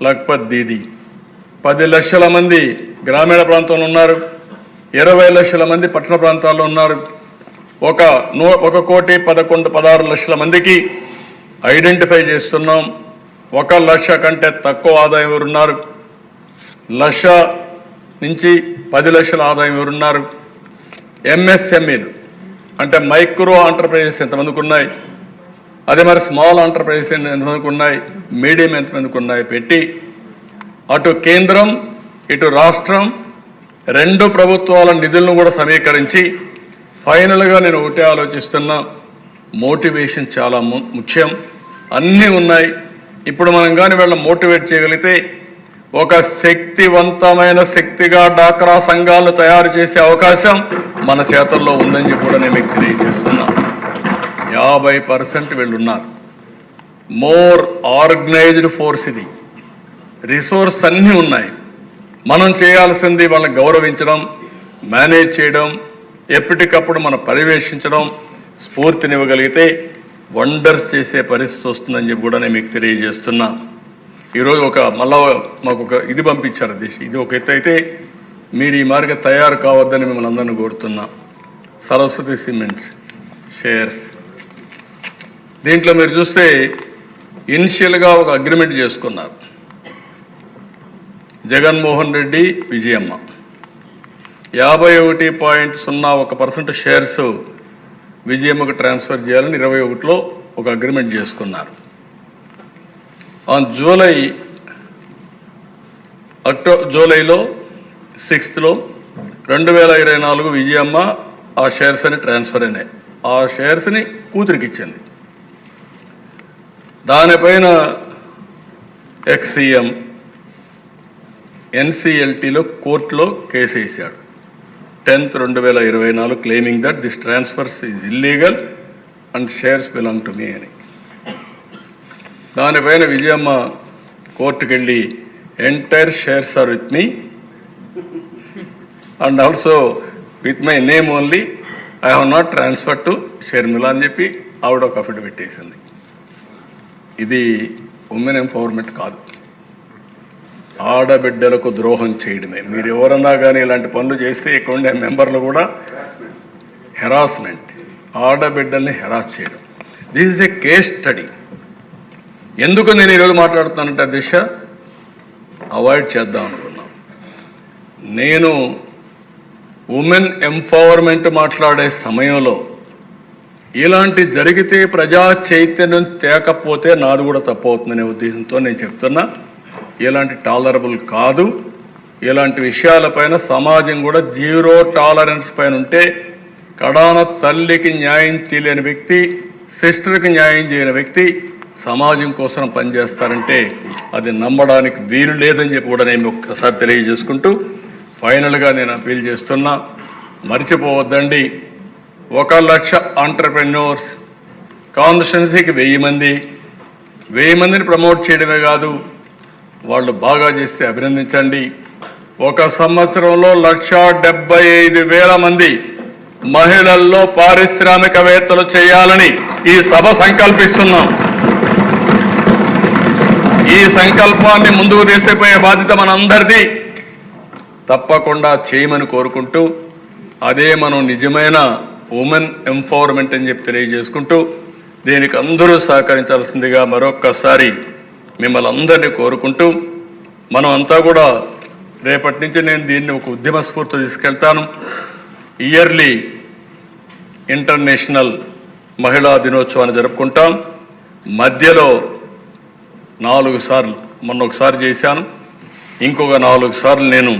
లఖ్పత్ దీదీ 10 లక్షల మంది గ్రామీణ ప్రాంతంలో ఉన్నారు, 20 లక్షల మంది పట్టణ ప్రాంతాల్లో ఉన్నారు. 1,11,16 లక్షల మందికి ఐడెంటిఫై చేస్తున్నాం. 1 లక్ష కంటే తక్కువ ఆదాయం ఎవరున్నారు, 1 లక్ష నుంచి 10 లక్షల ఆదాయం ఎవరున్నారు. ఎంఎస్ఎంఈలు అంటే మైక్రో ఆంటర్ప్రైజెస్ ఎంతమందికి ఉన్నాయి, అదే మరి స్మాల్ ఆంటర్ప్రైజెస్ ఎంతమందికి ఉన్నాయి, మీడియం ఎంతమందికి ఉన్నాయి పెట్టి అటు కేంద్రం ఇటు రాష్ట్రం 2 ప్రభుత్వాల నిధులను కూడా సమీకరించి ఫైనల్గా నేను ఒకటే ఆలోచిస్తున్నా, మోటివేషన్ చాలా ముఖ్యం. అన్నీ ఉన్నాయి. ఇప్పుడు మనం కానీ వీళ్ళని మోటివేట్ చేయగలిగితే ఒక శక్తివంతమైన శక్తిగా డాక్రా సంఘాలను తయారు చేసే అవకాశం మన చేతుల్లో ఉందని చెప్పి కూడా నేను మీకు తెలియజేస్తున్నా. 50% వీళ్ళున్నారు. మోర్ ఆర్గనైజ్డ్ ఫోర్స్ ఇది. రిసోర్స్ అన్నీ ఉన్నాయి. మనం చేయాల్సింది వాళ్ళని గౌరవించడం, మేనేజ్ చేయడం, ఎప్పటికప్పుడు మనం పర్యవేక్షించడం, స్ఫూర్తినివ్వగలిగితే వండర్స్ చేసే పరిస్థితి వస్తుందని చెప్పి కూడా నేను మీకు తెలియజేస్తున్నా. ఈరోజు మళ్ళా మాకు ఇది పంపించారు. ఇది ఒక ఎత్తు అయితే మీరు ఈ మార్గం తయారు కావద్దని మిమ్మల్ని అందరినీ కోరుతున్నా. సరస్వతి సిమెంట్స్ షేర్స్ దీంట్లో మీరు చూస్తే ఇనిషియల్గా ఒక అగ్రిమెంట్ చేసుకున్నారు. జగన్మోహన్ రెడ్డి, విజయమ్మ 51.01% షేర్స్ విజయమ్మకు ట్రాన్స్ఫర్ చేయాలని 21లో ఒక అగ్రిమెంట్ చేసుకున్నారు. జూలైలో 6th 2024 విజయమ్మ ఆ షేర్స్ అని ట్రాన్స్ఫర్ అయినాయి. ఆ షేర్స్ని కూతురికి ఇచ్చింది. దానిపైన ఎక్స్సీఎం ఎన్సీఎల్టీలో కోర్టులో కేసు వేశాడు 10th 2024 claiming that this transfers is illegal and shares belong to me అని. దానిపైన విజయమ్మ కోర్టుకు వెళ్ళి entire shares are with me and also with my name only, I have not transfer to Sharmila అని చెప్పి ఆవిడ ఒక అఫిడవిట్ వేసింది. ఇది ఉమెన్ ఎంపవర్మెంట్ కాదు, ఆడబిడ్డలకు ద్రోహం చేయడమే. మీరు ఎవరన్నా కానీ ఇలాంటి పనులు చేస్తే ఇక్కడ ఉండే మెంబర్లు కూడా హెరాస్మెంట్, ఆడబిడ్డల్ని హెరాస్ చేయడం. This is a case study. ఎందుకు నేను ఈరోజు మాట్లాడుతున్నానంటే దిశ అవాయిడ్ చేద్దాం అనుకున్నాను. నేను ఉమెన్ ఎంపవర్మెంట్ మాట్లాడే సమయంలో ఇలాంటి జరిగితే ప్రజా చైతన్యం తేకపోతే నాది కూడా తప్పు అవుతుందనే ఉద్దేశంతో నేను చెప్తున్నా. ఇలాంటి టాలరబుల్ కాదు. ఇలాంటి విషయాలపైన సమాజం కూడా జీరో టాలరెన్స్ పైన ఉంటే కడాన తల్లికి న్యాయం చేయలేని వ్యక్తి, సిస్టర్కి న్యాయం చేయని వ్యక్తి సమాజం కోసం పనిచేస్తారంటే అది నమ్మడానికి వీలు లేదని చెప్పి కూడా నేను ఒక్కసారి తెలియజేసుకుంటూ ఫైనల్గా నేను అపీల్ చేస్తున్నా, మర్చిపోవద్దండి 1 లక్ష ఆంటర్ప్రెన్యూర్స్, కాన్స్టిట్యున్సీకి 1000 మందిని ప్రమోట్ చేయడమే కాదు, వాళ్ళు బాగా చేస్తే అభినందించండి. 1 సంవత్సరంలో 1,75,000 మంది మహిళల్లో పారిశ్రామికవేత్తలు చేయాలని ఈ సభ సంకల్పిస్తున్నాం. ఈ సంకల్పాన్ని ముందుకు తీసుకుపోయే బాధ్యత మనందరిది. తప్పకుండా చేయమని కోరుకుంటూ, అదే మనం నిజమైన ఉమెన్ ఎంపవర్మెంట్ అని చెప్పి తెలియజేసుకుంటూ దీనికి అందరూ సహకరించాల్సిందిగా మరొక్కసారి మిమ్మల్ని అందరినీ కోరుకుంటూ, మనం అంతా కూడా రేపటి నుంచి నేను దీన్ని ఒక ఉద్యమ స్ఫూర్తి తీసుకెళ్తాను. ఇయర్లీ ఇంటర్నేషనల్ మహిళా దినోత్సవాన్ని జరుపుకుంటాం. మధ్యలో 4 సార్లు, మొన్న ఒకసారి చేశాను, ఇంకొక 4 సార్లు నేను